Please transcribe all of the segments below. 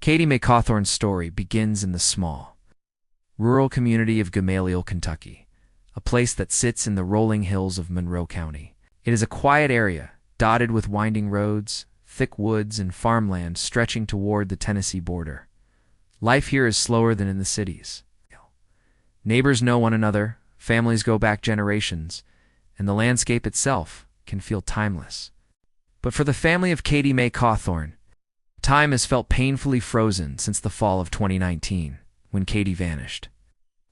Katie Mae Cawthorn's story begins in the small, rural community of Gamaliel, Kentucky, a place that sits in the rolling hills of Monroe County. It is a quiet area, dotted with winding roads, thick woods, and farmland stretching toward the Tennessee border. Life here is slower than in the cities. Neighbors know one another, families go back generations, and the landscape itself can feel timeless. But for the family of Katie Mae Cawthorn, time has felt painfully frozen since the fall of 2019, when Katie vanished,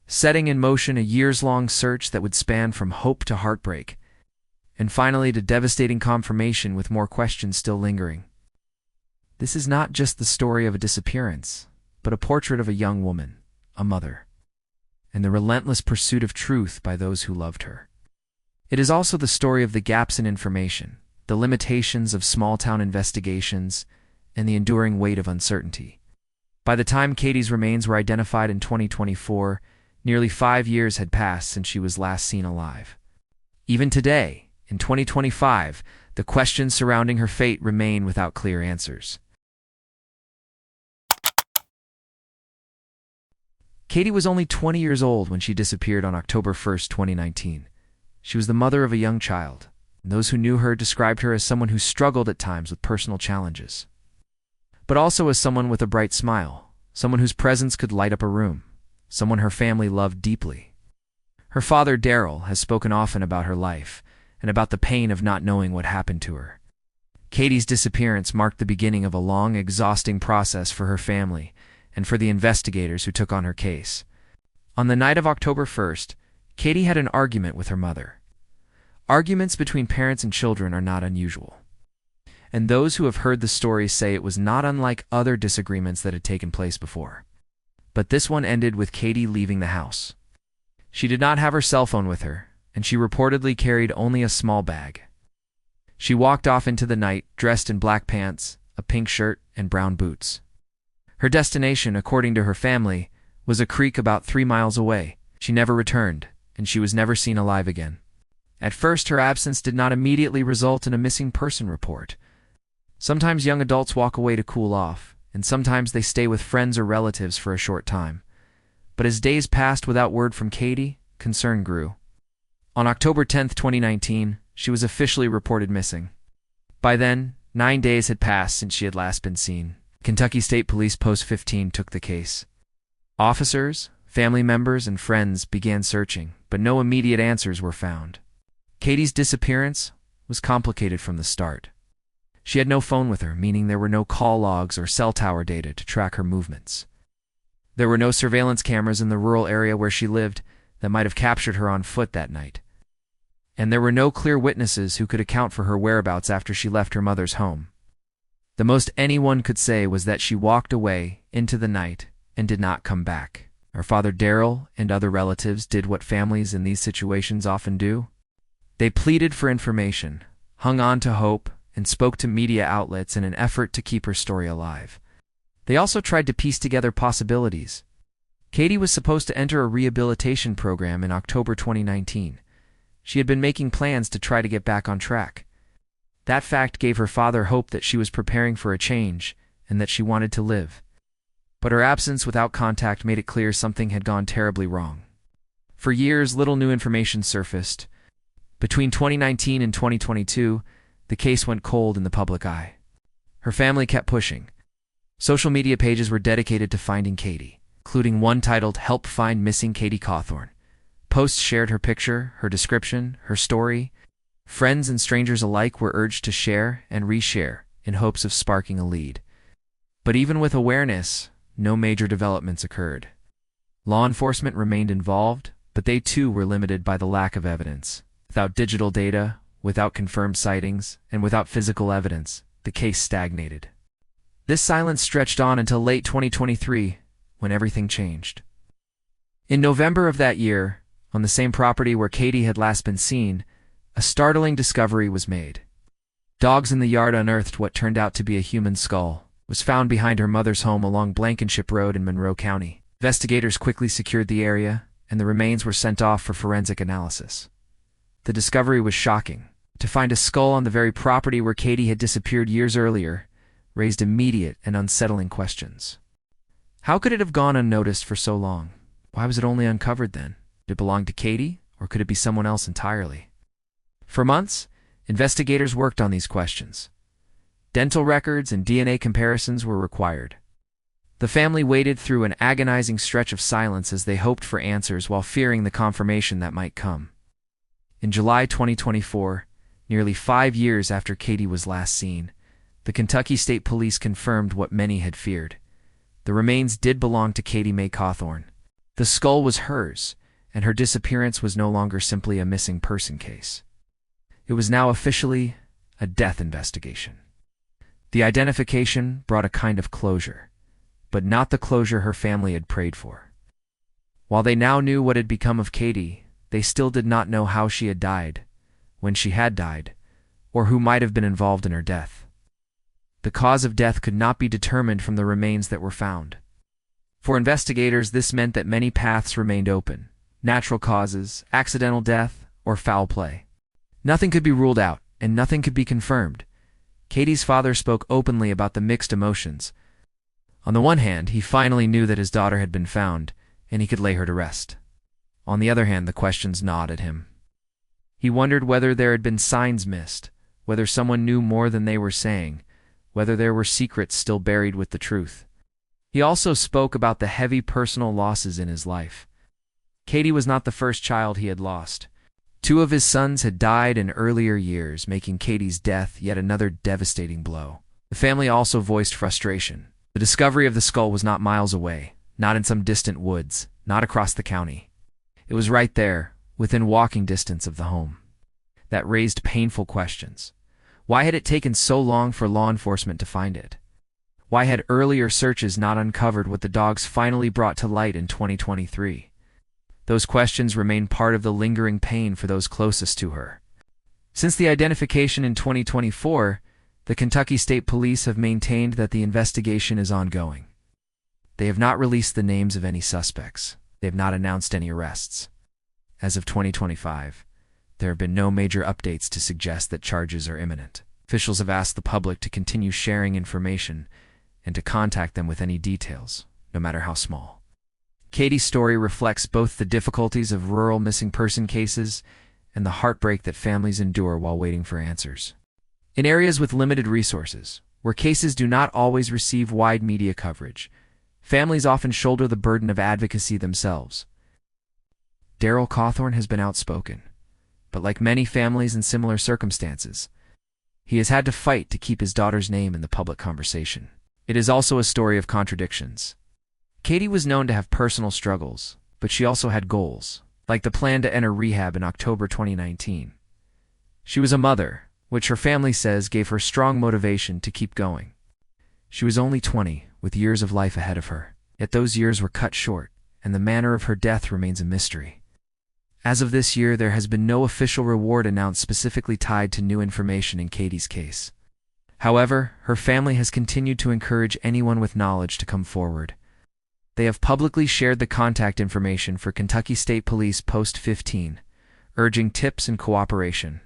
setting in motion a years-long search that would span from hope to heartbreak, and finally to devastating confirmation with more questions still lingering. This is not just the story of a disappearance, but a portrait of a young woman, a mother, and the relentless pursuit of truth by those who loved her. It is also the story of the gaps in information, the limitations of small-town investigations, and the enduring weight of uncertainty. By the time Katie's remains were identified in 2024, nearly 5 years had passed since she was last seen alive. Even today, in 2025, the questions surrounding her fate remain without clear answers. Katie was only 20 years old when she disappeared on October 1, 2019. She was the mother of a young child, and those who knew her described her as someone who struggled at times with personal challenges, but also as someone with a bright smile, someone whose presence could light up a room, someone her family loved deeply. Her father, Daryl, has spoken often about her life and about the pain of not knowing what happened to her. Katie's disappearance marked the beginning of a long, exhausting process for her family and for the investigators who took on her case. On the night of October 1st, Katie had an argument with her mother. Arguments between parents and children are not unusual, and those who have heard the story say it was not unlike other disagreements that had taken place before. But this one ended with Katie leaving the house. She did not have her cell phone with her, and she reportedly carried only a small bag. She walked off into the night, dressed in black pants, a pink shirt, and brown boots. Her destination, according to her family, was a creek about 3 miles away. She never returned, and she was never seen alive again. At first, her absence did not immediately result in a missing person report. Sometimes young adults walk away to cool off, and sometimes they stay with friends or relatives for a short time. But as days passed without word from Katie, concern grew. On October 10, 2019, she was officially reported missing. By then, 9 days had passed since she had last been seen. Kentucky State Police Post 15 took the case. Officers, family members, and friends began searching, but no immediate answers were found. Katie's disappearance was complicated from the start. She had no phone with her, meaning there were no call logs or cell tower data to track her movements. There were no surveillance cameras in the rural area where she lived that might have captured her on foot that night. And there were no clear witnesses who could account for her whereabouts after she left her mother's home. The most anyone could say was that she walked away into the night and did not come back. Her father, Daryl, and other relatives did what families in these situations often do. They pleaded for information, hung on to hope, and spoke to media outlets in an effort to keep her story alive. They also tried to piece together possibilities. Katie was supposed to enter a rehabilitation program in October 2019. She had been making plans to try to get back on track. That fact gave her father hope that she was preparing for a change and that she wanted to live. But her absence without contact made it clear something had gone terribly wrong. For years, little new information surfaced. Between 2019 and 2022, the case went cold in the public eye. Her family kept pushing. Social media pages were dedicated to finding Katie, including one titled "Help Find Missing Katie Cawthorn." Posts shared her picture, her description, her story. Friends and strangers alike were urged to share and reshare in hopes of sparking a lead. But even with awareness, no major developments occurred. Law enforcement remained involved, but they too were limited by the lack of evidence. Without digital data, without confirmed sightings, and without physical evidence, the case stagnated. This silence stretched on until late 2023, when everything changed. In November of that year, on the same property where Katie had last been seen, a startling discovery was made. Dogs in the yard unearthed what turned out to be a human skull. It was found behind her mother's home along Blankenship Road in Monroe County. Investigators quickly secured the area, and the remains were sent off for forensic analysis. The discovery was shocking. To find a skull on the very property where Katie had disappeared years earlier raised immediate and unsettling questions. How could it have gone unnoticed for so long? Why was it only uncovered then? Did it belong to Katie, or could it be someone else entirely? For months, investigators worked on these questions. Dental records and DNA comparisons were required. The family waited through an agonizing stretch of silence as they hoped for answers while fearing the confirmation that might come. In July 2024, nearly 5 years after Katie was last seen, the Kentucky State Police confirmed what many had feared. The remains did belong to Katie Mae Cawthorn. The skull was hers, and her disappearance was no longer simply a missing person case. It was now officially a death investigation. The identification brought a kind of closure, but not the closure her family had prayed for. While they now knew what had become of Katie, they still did not know how she had died, when she had died, or who might have been involved in her death. The cause of death could not be determined from the remains that were found. For investigators, this meant that many paths remained open: natural causes, accidental death, or foul play. Nothing could be ruled out, and nothing could be confirmed. Katie's father spoke openly about the mixed emotions. On the one hand, he finally knew that his daughter had been found, and he could lay her to rest. On the other hand, the questions gnawed at him. He wondered whether there had been signs missed, whether someone knew more than they were saying, whether there were secrets still buried with the truth. He also spoke about the heavy personal losses in his life. Katie was not the first child he had lost. 2 of his sons had died in earlier years, making Katie's death yet another devastating blow. The family also voiced frustration. The discovery of the skull was not miles away, not in some distant woods, not across the county. It was right there, within walking distance of the home. That raised painful questions. Why had it taken so long for law enforcement to find it? Why had earlier searches not uncovered what the dogs finally brought to light in 2023? Those questions remain part of the lingering pain for those closest to her. Since the identification in 2024, the Kentucky State Police have maintained that the investigation is ongoing. They have not released the names of any suspects. They have not announced any arrests. As of 2025, there have been no major updates to suggest that charges are imminent. Officials have asked the public to continue sharing information and to contact them with any details, no matter how small. Katie's story reflects both the difficulties of rural missing person cases and the heartbreak that families endure while waiting for answers. In areas with limited resources, where cases do not always receive wide media coverage, families often shoulder the burden of advocacy themselves. Daryl Cawthorn has been outspoken, but like many families in similar circumstances, he has had to fight to keep his daughter's name in the public conversation. It is also a story of contradictions. Katie was known to have personal struggles, but she also had goals, like the plan to enter rehab in October 2019. She was a mother, which her family says gave her strong motivation to keep going. She was only 20, with years of life ahead of her, yet those years were cut short, and the manner of her death remains a mystery. As of this year, there has been no official reward announced specifically tied to new information in Katie's case. However, her family has continued to encourage anyone with knowledge to come forward. They have publicly shared the contact information for Kentucky State Police Post 15, urging tips and cooperation.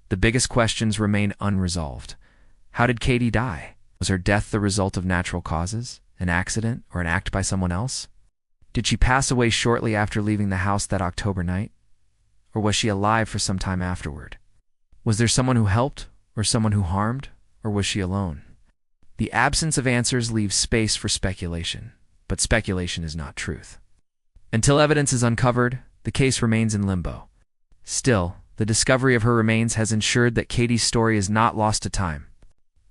The biggest questions remain unresolved. How did Katie die? Was her death the result of natural causes, an accident, or an act by someone else? Did she pass away shortly after leaving the house that October night? Or was she alive for some time afterward? Was there someone who helped, or someone who harmed, or was she alone? The absence of answers leaves space for speculation, but speculation is not truth. Until evidence is uncovered, the case remains in limbo. Still, the discovery of her remains has ensured that Katie's story is not lost to time.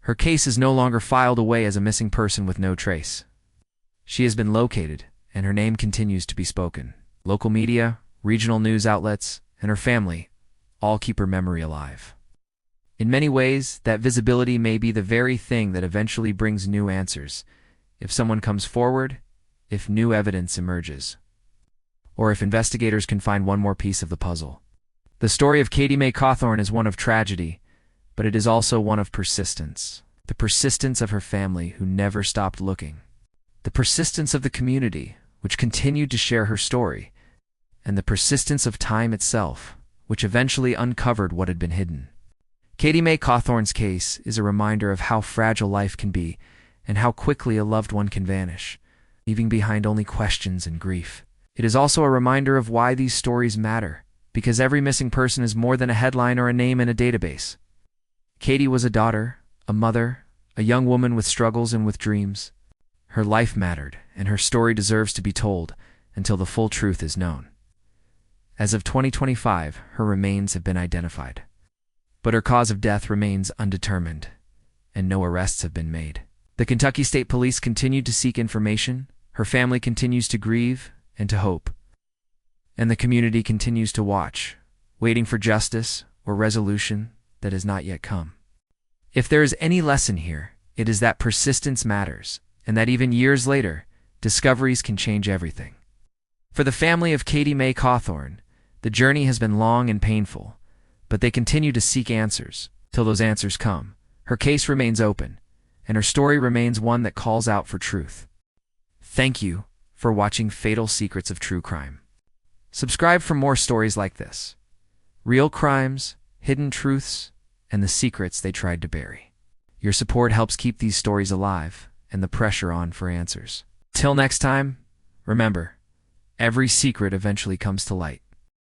Her case is no longer filed away as a missing person with no trace. She has been located, and her name continues to be spoken. Local media, regional news outlets, and her family all keep her memory alive. In many ways, that visibility may be the very thing that eventually brings new answers, if someone comes forward, if new evidence emerges, or if investigators can find one more piece of the puzzle. The story of Katie Mae Cawthorn is one of tragedy, but it is also one of persistence. The persistence of her family, who never stopped looking. The persistence of the community, which continued to share her story. And the persistence of time itself, which eventually uncovered what had been hidden. Katie Mae Cawthorn's case is a reminder of how fragile life can be and how quickly a loved one can vanish, leaving behind only questions and grief. It is also a reminder of why these stories matter, because every missing person is more than a headline or a name in a database. Katie was a daughter, a mother, a young woman with struggles and with dreams. Her life mattered, and her story deserves to be told until the full truth is known. As of 2025, her remains have been identified, but her cause of death remains undetermined, and no arrests have been made. The Kentucky State Police continued to seek information, her family continues to grieve and to hope, and the community continues to watch, waiting for justice or resolution that has not yet come. If there is any lesson here, it is that persistence matters, and that even years later, discoveries can change everything. For the family of Katie Mae Cawthorn, the journey has been long and painful, but they continue to seek answers. Till those answers come, her case remains open, and her story remains one that calls out for truth. Thank you for watching Fatal Secrets of True Crime. Subscribe for more stories like this. Real crimes, hidden truths, and the secrets they tried to bury. Your support helps keep these stories alive and the pressure on for answers. Till next time, remember, every secret eventually comes to light.